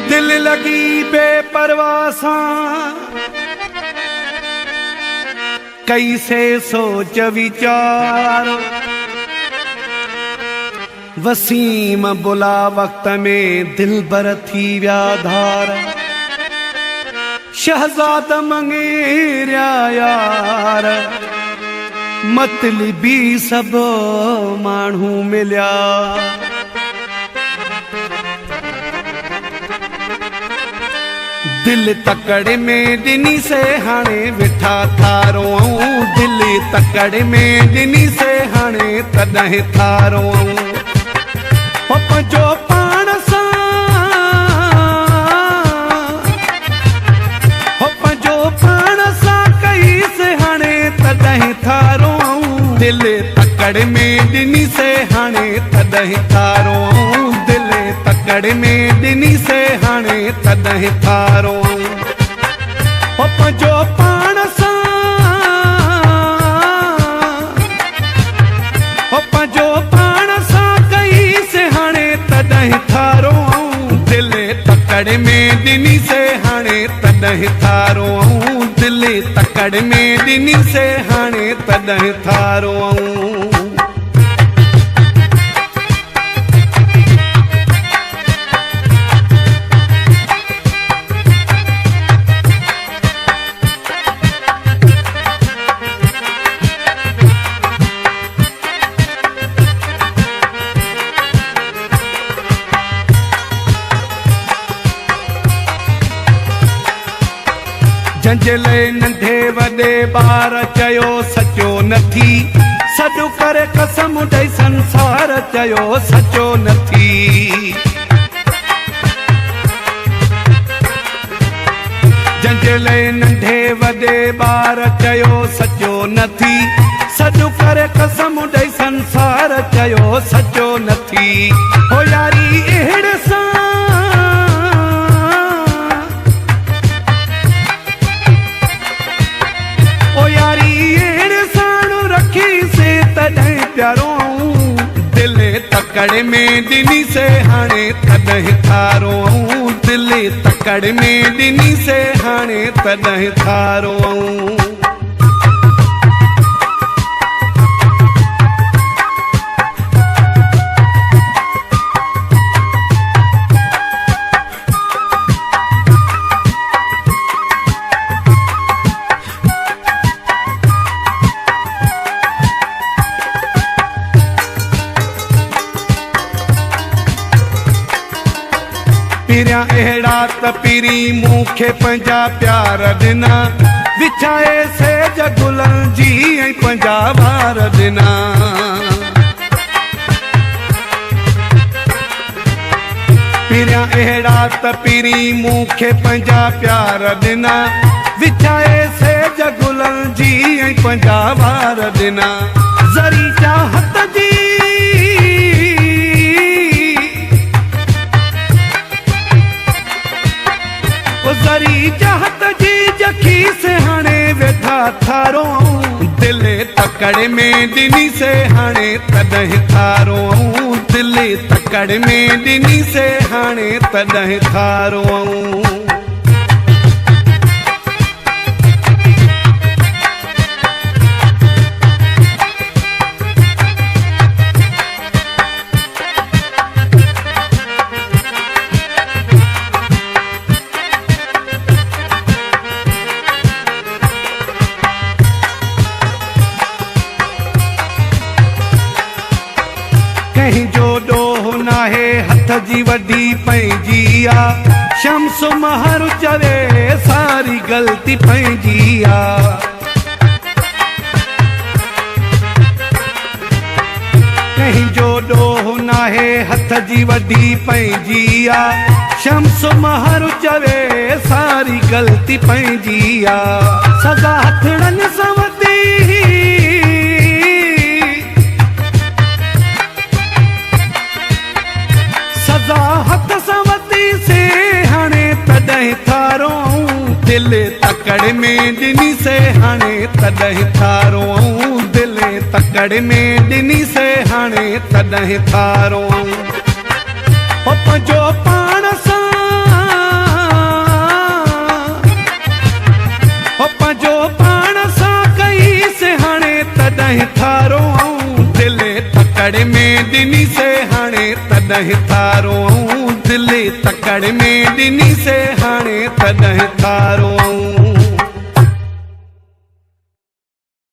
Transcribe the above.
दिल लगी बेपरवाह सां कैसे सोच विचार वसीम बुला वक्त में दिल बर थी व्याधार शहजाद मंगेरिया यार मतलबी सब माण्हू मिलिया दिल तकड़ में दिनी से हाणे विठा थारो दिल तकड़ में दिनी से हाणे तॾहिं थारो पंहिंजो पाण सां पंहिंजो पाण सां कई से हाणे तॾहिं थारो दिल तकड़ में दिनी से हाणे तॾहिं थारो दिल तकड़ में दिनी से हाणे तॾहिं थारो पंहिंजो पाण सां पंहिंजो पाण सां कई से हाणे तॾहिं थारो दिल तकड़ में दिनी से हाणे तॾहिं थारो दिल तकड़ में दिनी से हाणे तॾहिं थारो जंहिंजे नंढे वॾे ॿार चयो सचो नथी सॾु करे कसम ॾेई संसार चयो सचो नथी जंहिंजे नंढे वॾे ॿार चयो सचो नथी सॾु करे कसम ॾेई संसार चयो सचो नथी हो यारी अहिड़े सां तॾहिं प्यारो दिल तकड़ में दिनी से हाणे तॾहिं थारो दिल तकड़ में दिनी से हाणे तॾहिं थारो पिरिया अहिड़ा त पिरी मूंखे पंहिंजा प्यार ॾिना विछाए सेज गुलनि जी ऐं पंहिंजा वार ॾिना पिरिया अहिड़ा त पिरी मूंखे पंहिंजा प्यार ॾिना विछाए सेज गुलनि जी ऐं पंहिंजा वार ॾिना ज़री चाहत जी ज़री चाहत जी जखी से हाणे वेठा थारो दिल तकड़ में दिनी से हाणे तॾहिं थारो दिल तकड़ में दिनी से हाणे तॾहिं थारो कहीं जो ॾोह नाहे हथ जी वॾी पंहिंजी आ शम्स महर चवे सारी ग़लती पंहिंजी आ कहीं जो ॾोह नाहे हथ जी वॾी पंहिंजी आ शम्स महर चवे सारी ग़लती पंहिंजी आ सदा हथड़नि सां वती हथ सवती से हाणे तॾहिं थारो दिल तकड़ में दिनी से हाणे तॾहिं थारो दिल तकड़ में दिनी से हाणे तॾहिं थारो पंहिंजो पाण सां तॾहिं थारो दिल तकड़ में ॾिनी से हाणे तॾहिं थारो।